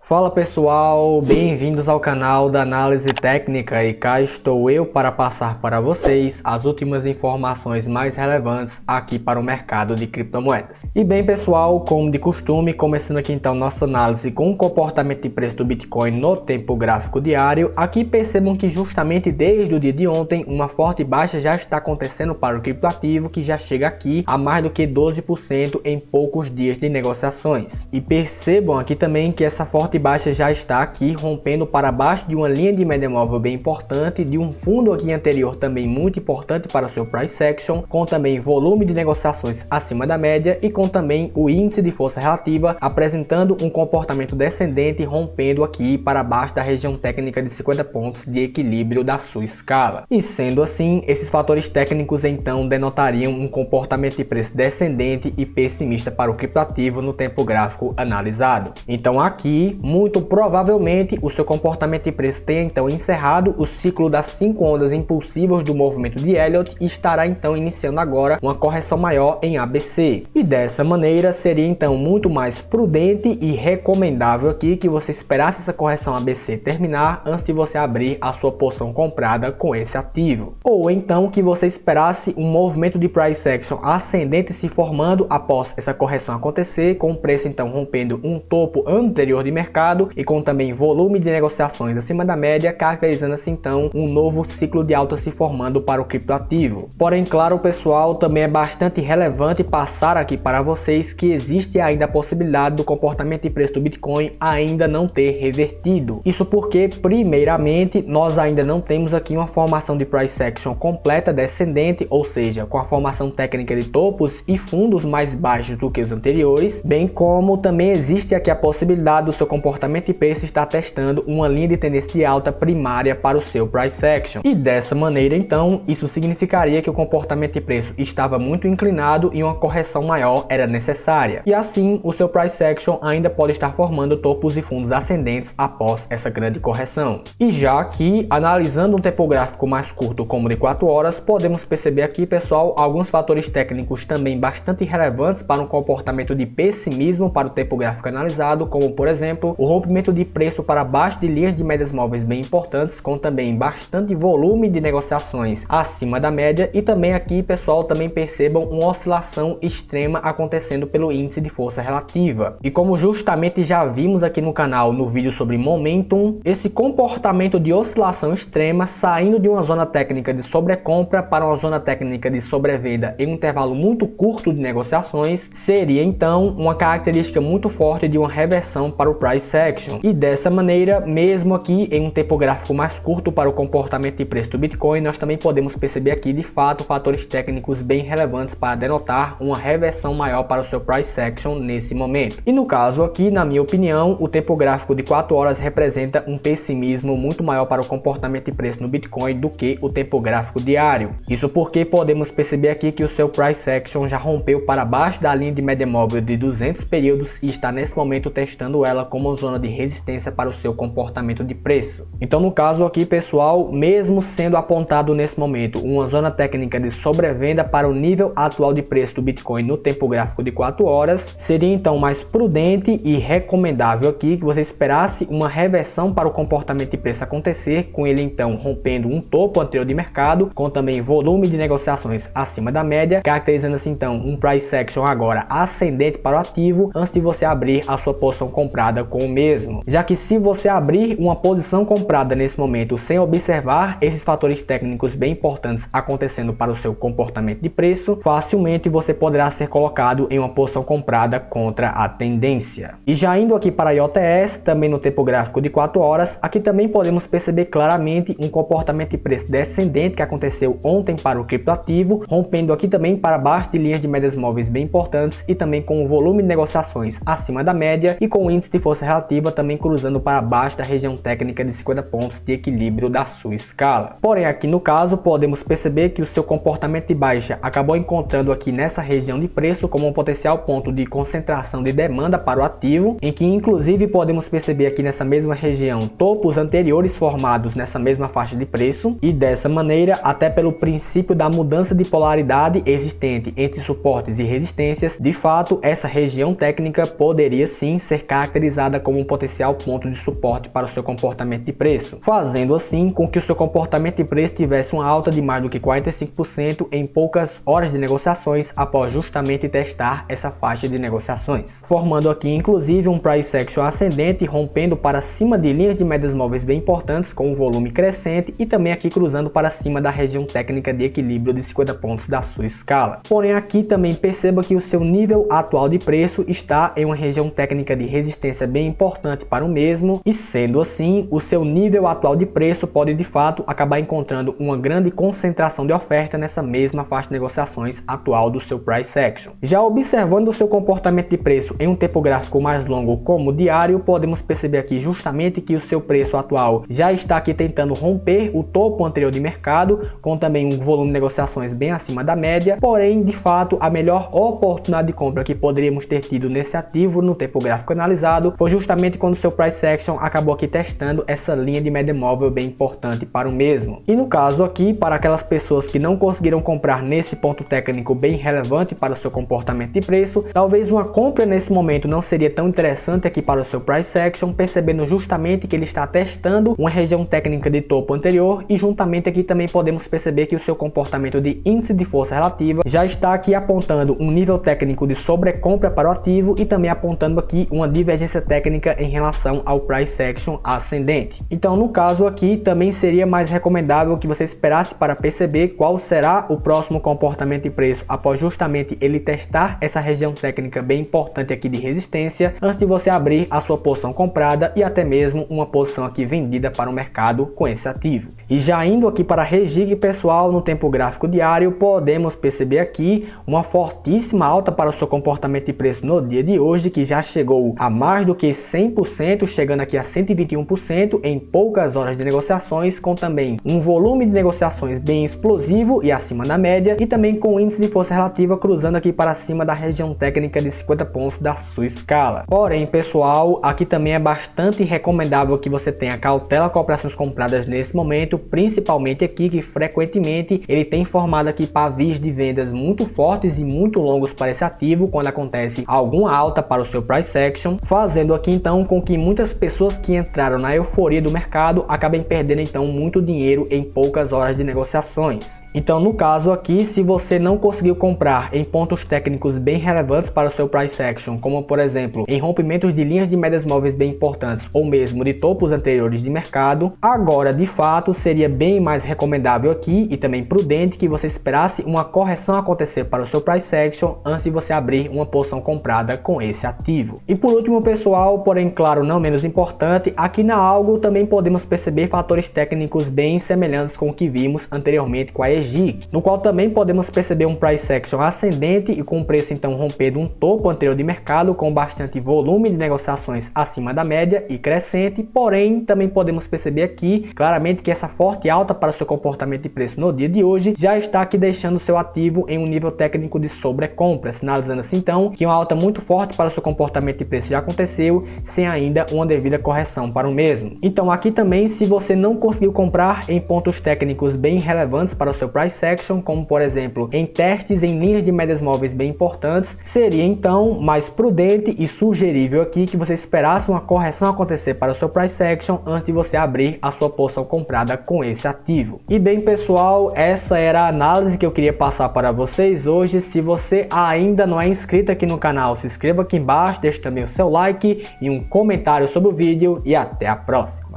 Fala pessoal, bem-vindos ao canal da Análise Técnica e cá estou eu para passar para vocês as últimas informações mais relevantes aqui para o mercado de criptomoedas. E bem pessoal, como de costume, começando aqui então nossa análise com o comportamento de preço do Bitcoin no tempo gráfico diário. Aqui percebam que justamente desde o dia de ontem uma forte baixa já está acontecendo para o criptoativo, que já chega aqui a mais do que 12% em poucos dias de negociações. E percebam aqui também que essa forte baixa já está aqui rompendo para baixo de uma linha de média móvel bem importante, de um fundo aqui anterior também muito importante para o seu price action, com também volume de negociações acima da média e com também o índice de força relativa apresentando um comportamento descendente, rompendo aqui para baixo da região técnica de 50 pontos de equilíbrio da sua escala. E sendo assim, esses fatores técnicos então denotariam um comportamento de preço descendente e pessimista para o criptoativo no tempo gráfico analisado. Então aqui, muito provavelmente, o seu comportamento de preço tenha então encerrado o ciclo das 5 ondas impulsivas do movimento de Elliott e estará então iniciando agora uma correção maior em ABC. E dessa maneira seria então muito mais prudente e recomendável aqui que você esperasse essa correção ABC terminar antes de você abrir a sua posição comprada com esse ativo. Ou então que você esperasse um movimento de price action ascendente se formando após essa correção acontecer, com o preço então rompendo um topo anterior de mercado e com também volume de negociações acima da média, caracterizando assim então um novo ciclo de alta se formando para o criptoativo. Porém, claro pessoal, também é bastante relevante passar aqui para vocês que existe ainda a possibilidade do comportamento de preço do Bitcoin ainda não ter revertido. Isso porque, primeiramente, nós ainda não temos aqui uma formação de price action completa descendente, ou seja, com a formação técnica de topos e fundos mais baixos do que os anteriores, bem como também existe aqui a possibilidade do seu comportamento de preço está testando uma linha de tendência de alta primária para o seu price action. E dessa maneira então, isso significaria que o comportamento de preço estava muito inclinado e uma correção maior era necessária. E assim, o seu price action ainda pode estar formando topos e fundos ascendentes após essa grande correção. E já aqui, analisando um tempo gráfico mais curto como de 4 horas, podemos perceber aqui, pessoal, alguns fatores técnicos também bastante relevantes para um comportamento de pessimismo para o tempo gráfico analisado, como por exemplo, o rompimento de preço para baixo de linhas de médias móveis bem importantes, com também bastante volume de negociações acima da média. E também aqui, pessoal, também percebam uma oscilação extrema acontecendo pelo índice de força relativa. E como justamente já vimos aqui no canal no vídeo sobre Momentum, esse comportamento de oscilação extrema saindo de uma zona técnica de sobrecompra para uma zona técnica de sobrevenda em um intervalo muito curto de negociações seria então uma característica muito forte de uma reversão para o price action. E dessa maneira, mesmo aqui em um tempo gráfico mais curto para o comportamento de preço do Bitcoin, nós também podemos perceber aqui de fato fatores técnicos bem relevantes para denotar uma reversão maior para o seu price action nesse momento. E no caso aqui, na minha opinião, o tempo gráfico de 4 horas representa um pessimismo muito maior para o comportamento de preço no Bitcoin do que o tempo gráfico diário. Isso porque podemos perceber aqui que o seu price action já rompeu para baixo da linha de média móvel de 200 períodos e está nesse momento testando ela como zona de resistência para o seu comportamento de preço. Então no caso aqui, pessoal, mesmo sendo apontado nesse momento uma zona técnica de sobrevenda para o nível atual de preço do Bitcoin no tempo gráfico de 4 horas, seria então mais prudente e recomendável aqui que você esperasse uma reversão para o comportamento de preço acontecer, com ele então rompendo um topo anterior de mercado, com também volume de negociações acima da média, caracterizando assim então um price action agora ascendente para o ativo antes de você abrir a sua posição comprada com o mesmo. Já que se você abrir uma posição comprada nesse momento sem observar esses fatores técnicos bem importantes acontecendo para o seu comportamento de preço, facilmente você poderá ser colocado em uma posição comprada contra a tendência. E já indo aqui para a JTS, também no tempo gráfico de 4 horas, aqui também podemos perceber claramente um comportamento de preço descendente que aconteceu ontem para o criptoativo, rompendo aqui também para baixo de linhas de médias móveis bem importantes e também com o volume de negociações acima da média e com o índice de força relativa também cruzando para baixo da região técnica de 50 pontos de equilíbrio da sua escala. Porém, aqui no caso, podemos perceber que o seu comportamento de baixa acabou encontrando aqui nessa região de preço como um potencial ponto de concentração de demanda para o ativo, em que inclusive podemos perceber aqui nessa mesma região topos anteriores formados nessa mesma faixa de preço, e dessa maneira, até pelo princípio da mudança de polaridade existente entre suportes e resistências, de fato, essa região técnica poderia sim ser caracterizada considerada como um potencial ponto de suporte para o seu comportamento de preço, fazendo assim com que o seu comportamento de preço tivesse uma alta de mais do que 45% em poucas horas de negociações após justamente testar essa faixa de negociações, formando aqui inclusive um price action ascendente, rompendo para cima de linhas de médias móveis bem importantes com um volume crescente e também aqui cruzando para cima da região técnica de equilíbrio de 50 pontos da sua escala. Porém aqui também perceba que o seu nível atual de preço está em uma região técnica de resistência bem importante para o mesmo, e sendo assim, o seu nível atual de preço pode de fato acabar encontrando uma grande concentração de oferta nessa mesma faixa de negociações atual do seu price action. Já observando o seu comportamento de preço em um tempo gráfico mais longo como o diário, podemos perceber aqui justamente que o seu preço atual já está aqui tentando romper o topo anterior de mercado, com também um volume de negociações bem acima da média. Porém, de fato, a melhor oportunidade de compra que poderíamos ter tido nesse ativo no tempo gráfico analisado foi justamente quando o seu price action acabou aqui testando essa linha de média móvel bem importante para o mesmo. E no caso aqui, para aquelas pessoas que não conseguiram comprar nesse ponto técnico bem relevante para o seu comportamento de preço, talvez uma compra nesse momento não seria tão interessante aqui para o seu price action, percebendo justamente que ele está testando uma região técnica de topo anterior, e juntamente aqui também podemos perceber que o seu comportamento de índice de força relativa já está aqui apontando um nível técnico de sobrecompra para o ativo e também apontando aqui uma divergência técnica em relação ao price action ascendente. Então no caso aqui também seria mais recomendável que você esperasse para perceber qual será o próximo comportamento de preço após justamente ele testar essa região técnica bem importante aqui de resistência, antes de você abrir a sua posição comprada e até mesmo uma posição aqui vendida para o mercado com esse ativo. E já indo aqui para a REGIC, pessoal, no tempo gráfico diário, podemos perceber aqui uma fortíssima alta para o seu comportamento de preço no dia de hoje, que já chegou a mais do que 100%, chegando aqui a 121% em poucas horas de negociações, com também um volume de negociações bem explosivo e acima da média, e também com índice de força relativa cruzando aqui para cima da região técnica de 50 pontos da sua escala. Porém, pessoal, aqui também é bastante recomendável que você tenha cautela com operações compradas nesse momento, principalmente aqui que frequentemente ele tem formado aqui pavios de vendas muito fortes e muito longos para esse ativo quando acontece alguma alta para o seu price action, fazendo aqui então com que muitas pessoas que entraram na euforia do mercado acabem perdendo então muito dinheiro em poucas horas de negociações. Então no caso aqui, se você não conseguiu comprar em pontos técnicos bem relevantes para o seu price action, como por exemplo em rompimentos de linhas de médias móveis bem importantes ou mesmo de topos anteriores de mercado, agora de fato seria bem mais recomendável aqui e também prudente que você esperasse uma correção acontecer para o seu price action antes de você abrir uma posição comprada com esse ativo. E por último, pessoal, porém claro não menos importante, aqui na Algo também podemos perceber fatores técnicos bem semelhantes com o que vimos anteriormente com a REGIC, no qual também podemos perceber um price action ascendente e com o preço então rompendo um topo anterior de mercado com bastante volume de negociações acima da média e crescente. Porém também podemos perceber aqui claramente que essa forte alta para o seu comportamento de preço no dia de hoje já está aqui deixando o seu ativo em um nível técnico de sobrecompra, sinalizando assim então que uma alta muito forte para o seu comportamento de preço já aconteceu sem ainda uma devida correção para o mesmo. Então aqui também, se você não conseguiu comprar em pontos técnicos bem relevantes para o seu price action, como por exemplo em testes em linhas de médias móveis bem importantes, seria então mais prudente e sugerível aqui que você esperasse uma correção acontecer para o seu price action antes de você abrir a sua posição comprada com esse ativo. E bem pessoal, essa era a análise que eu queria passar para vocês hoje. Se você ainda não é inscrito aqui no canal, se inscreva aqui embaixo, deixe também o seu like e um comentário sobre o vídeo e até a próxima.